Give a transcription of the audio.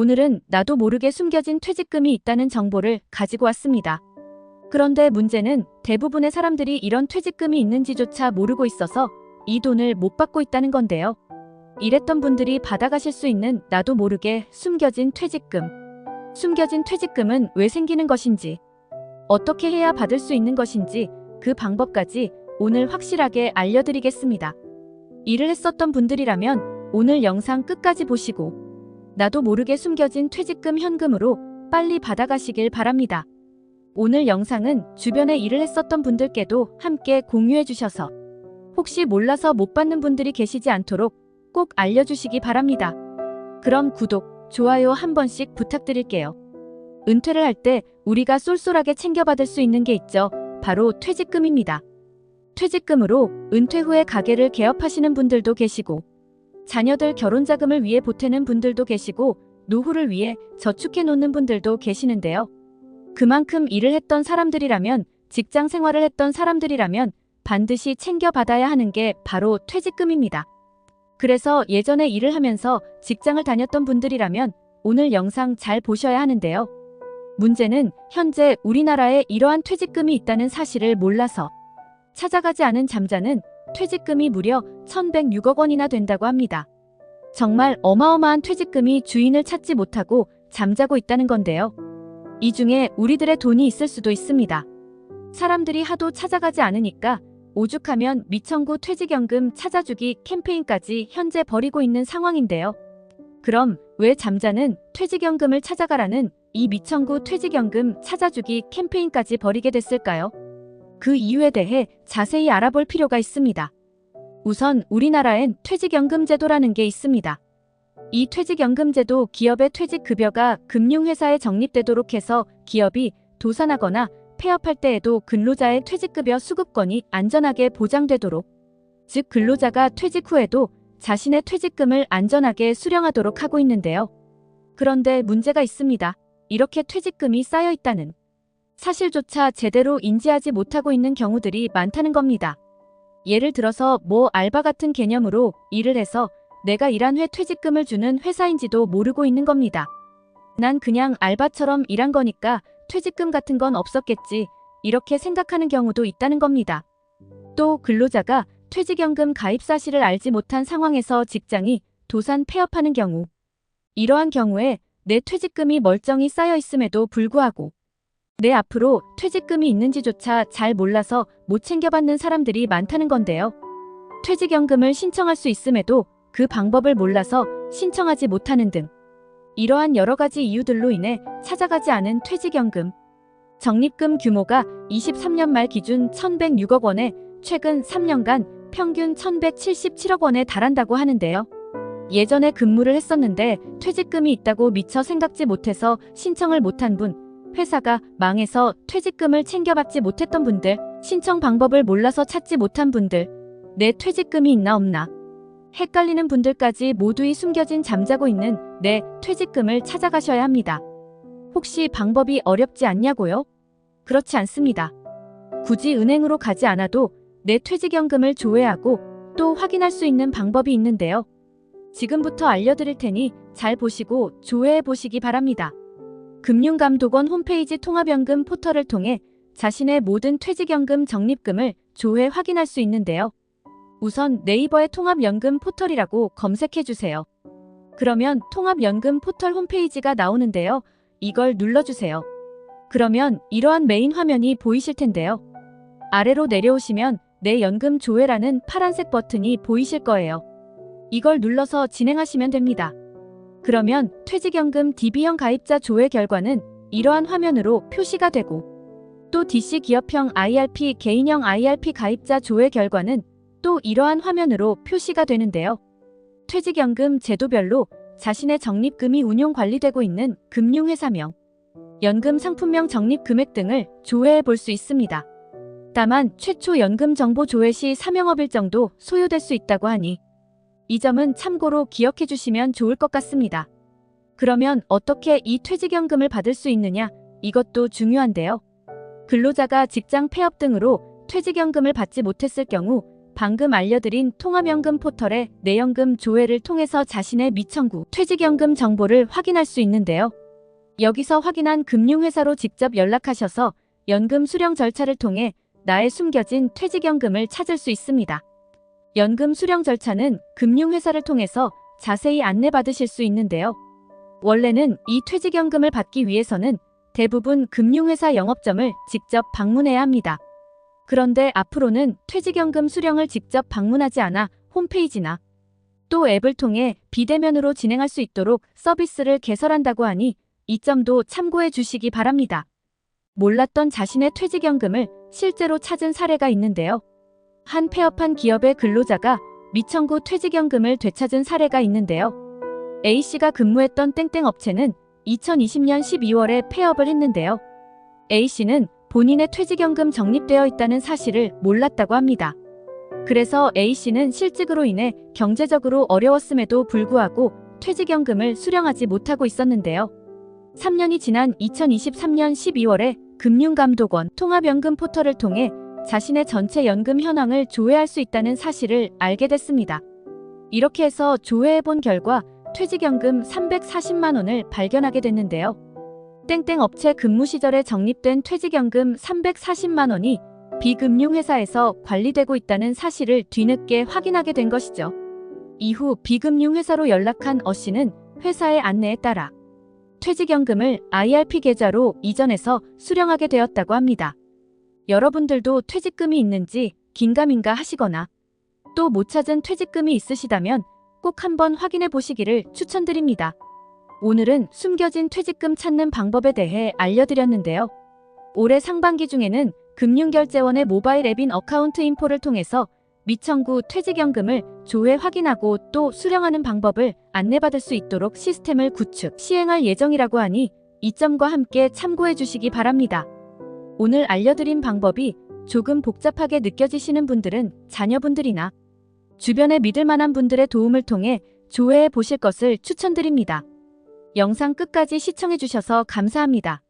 오늘은 나도 모르게 숨겨진 퇴직금이 있다는 정보를 가지고 왔습니다. 그런데 문제는 대부분의 사람들이 이런 퇴직금이 있는지조차 모르고 있어서 이 돈을 못 받고 있다는 건데요. 이랬던 분들이 받아가실 수 있는 나도 모르게 숨겨진 퇴직금. 숨겨진 퇴직금은 왜 생기는 것인지, 어떻게 해야 받을 수 있는 것인지 그 방법까지 오늘 확실하게 알려드리겠습니다. 일을 했었던 분들이라면 오늘 영상 끝까지 보시고 나도 모르게 숨겨진 퇴직금 현금으로 빨리 받아가시길 바랍니다. 오늘 영상은 주변에 일을 했었던 분들께도 함께 공유해 주셔서 혹시 몰라서 못 받는 분들이 계시지 않도록 꼭 알려주시기 바랍니다. 그럼 구독, 좋아요 한 번씩 부탁드릴게요. 은퇴를 할 때 우리가 쏠쏠하게 챙겨받을 수 있는 게 있죠. 바로 퇴직금입니다. 퇴직금으로 은퇴 후에 가게를 개업하시는 분들도 계시고 자녀들 결혼자금을 위해 보태는 분들도 계시고 노후를 위해 저축해 놓는 분들도 계시는데요. 그만큼 일을 했던 사람들이라면, 직장 생활을 했던 사람들이라면 반드시 챙겨받아야 하는 게 바로 퇴직금입니다. 그래서 예전에 일을 하면서 직장을 다녔던 분들이라면 오늘 영상 잘 보셔야 하는데요. 문제는 현재 우리나라에 이러한 퇴직금이 있다는 사실을 몰라서 찾아가지 않은 잠자는 퇴직금이 무려 1106억 원이나 된다고 합니다. 정말 어마어마한 퇴직금이 주인을 찾지 못하고 잠자고 있다는 건데요. 이 중에 우리들의 돈이 있을 수도 있습니다. 사람들이 하도 찾아가지 않으니까 오죽하면 미청구 퇴직연금 찾아주기 캠페인까지 현재 벌이고 있는 상황인데요. 그럼 왜 잠자는 퇴직연금을 찾아가라는 이 미청구 퇴직연금 찾아주기 캠페인까지 벌이게 됐을까요? 그 이유에 대해 자세히 알아볼 필요가 있습니다. 우선 우리나라엔 퇴직연금제도라는 게 있습니다. 이 퇴직연금제도 기업의 퇴직급여가 금융회사에 적립되도록 해서 기업이 도산하거나 폐업할 때에도 근로자의 퇴직급여 수급권이 안전하게 보장되도록, 즉 근로자가 퇴직 후에도 자신의 퇴직금을 안전하게 수령하도록 하고 있는데요. 그런데 문제가 있습니다. 이렇게 퇴직금이 쌓여 있다는 사실조차 제대로 인지하지 못하고 있는 경우들이 많다는 겁니다. 예를 들어서 알바 같은 개념으로 일을 해서 내가 일한 회 퇴직금을 주는 회사인지도 모르고 있는 겁니다. 난 그냥 알바처럼 일한 거니까 퇴직금 같은 건 없었겠지, 이렇게 생각하는 경우도 있다는 겁니다. 또 근로자가 퇴직연금 가입 사실을 알지 못한 상황에서 직장이 도산 폐업하는 경우, 이러한 경우에 내 퇴직금이 멀쩡히 쌓여 있음에도 불구하고 내 앞으로 퇴직금이 있는지조차 잘 몰라서 못 챙겨받는 사람들이 많다는 건데요. 퇴직연금을 신청할 수 있음에도 그 방법을 몰라서 신청하지 못하는 등 이러한 여러 가지 이유들로 인해 찾아가지 않은 퇴직연금 적립금 규모가 23년 말 기준 1106억 원에 최근 3년간 평균 1177억 원에 달한다고 하는데요. 예전에 근무를 했었는데 퇴직금이 있다고 미처 생각지 못해서 신청을 못한 분, 회사가 망해서 퇴직금을 챙겨받지 못했던 분들, 신청 방법을 몰라서 찾지 못한 분들, 내 퇴직금이 있나 없나 헷갈리는 분들까지 모두이 숨겨진 잠자고 있는 내 퇴직금을 찾아가셔야 합니다. 혹시 방법이 어렵지 않냐고요? 그렇지 않습니다. 굳이 은행으로 가지 않아도 내 퇴직연금을 조회하고 또 확인할 수 있는 방법이 있는데요. 지금부터 알려드릴 테니 잘 보시고 조회해 보시기 바랍니다. 금융감독원 홈페이지 통합연금 포털을 통해 자신의 모든 퇴직연금 적립금을 조회 확인할 수 있는데요. 우선 네이버에 통합연금 포털이라고 검색해주세요. 그러면 통합연금 포털 홈페이지가 나오는데요. 이걸 눌러주세요. 그러면 이러한 메인 화면이 보이실 텐데요. 아래로 내려오시면 내 연금 조회라는 파란색 버튼이 보이실 거예요. 이걸 눌러서 진행하시면 됩니다. 그러면 퇴직연금 DB형 가입자 조회 결과는 이러한 화면으로 표시가 되고, 또 DC 기업형 IRP 개인형 IRP 가입자 조회 결과는 또 이러한 화면으로 표시가 되는데요. 퇴직연금 제도별로 자신의 적립금이 운용 관리되고 있는 금융회사명, 연금 상품명 적립 금액 등을 조회해 볼 수 있습니다. 다만 최초 연금 정보 조회 시 사명업일 정도 소요될 수 있다고 하니 이 점은 참고로 기억해 주시면 좋을 것 같습니다. 그러면 어떻게 이 퇴직연금을 받을 수 있느냐? 이것도 중요한데요. 근로자가 직장 폐업 등으로 퇴직연금을 받지 못했을 경우 방금 알려드린 통합연금 포털의 내연금 조회를 통해서 자신의 미청구 퇴직연금 정보를 확인할 수 있는데요. 여기서 확인한 금융회사로 직접 연락하셔서 연금 수령 절차를 통해 나의 숨겨진 퇴직연금을 찾을 수 있습니다. 연금 수령 절차는 금융회사를 통해서 자세히 안내받으실 수 있는데요. 원래는 이 퇴직연금을 받기 위해서는 대부분 금융회사 영업점을 직접 방문해야 합니다. 그런데 앞으로는 퇴직연금 수령을 직접 방문하지 않아 홈페이지나 또 앱을 통해 비대면으로 진행할 수 있도록 서비스를 개설한다고 하니 이 점도 참고해 주시기 바랍니다. 몰랐던 자신의 퇴직연금을 실제로 찾은 사례가 있는데요. 한 폐업한 기업의 근로자가 미청구 퇴직연금을 되찾은 사례가 있는데요. A씨가 근무했던 땡땡 업체는 2020년 12월에 폐업을 했는데요. A씨는 본인의 퇴직연금 적립되어 있다는 사실을 몰랐다고 합니다. 그래서 A씨는 실직으로 인해 경제적으로 어려웠음에도 불구하고 퇴직연금을 수령하지 못하고 있었는데요. 3년이 지난 2023년 12월에 금융감독원 통합연금 포털을 통해 자신의 전체 연금 현황을 조회할 수 있다는 사실을 알게 됐습니다. 이렇게 해서 조회해본 결과 퇴직연금 340만 원을 발견하게 됐는데요. 땡땡 업체 근무 시절에 적립된 퇴직연금 340만 원이 비금융회사에서 관리되고 있다는 사실을 뒤늦게 확인하게 된 것이죠. 이후 비금융회사로 연락한 O'씨는 회사의 안내에 따라 퇴직연금을 IRP 계좌로 이전해서 수령하게 되었다고 합니다. 여러분들도 퇴직금이 있는지 긴가민가 하시거나 또 못 찾은 퇴직금이 있으시다면 꼭 한번 확인해 보시기를 추천드립니다. 오늘은 숨겨진 퇴직금 찾는 방법에 대해 알려드렸는데요. 올해 상반기 중에는 금융결제원의 모바일 앱인 어카운트 인포를 통해서 미청구 퇴직연금을 조회 확인하고 또 수령하는 방법을 안내받을 수 있도록 시스템을 구축, 시행할 예정이라고 하니 이 점과 함께 참고해 주시기 바랍니다. 오늘 알려드린 방법이 조금 복잡하게 느껴지시는 분들은 자녀분들이나 주변에 믿을 만한 분들의 도움을 통해 조회해 보실 것을 추천드립니다. 영상 끝까지 시청해 주셔서 감사합니다.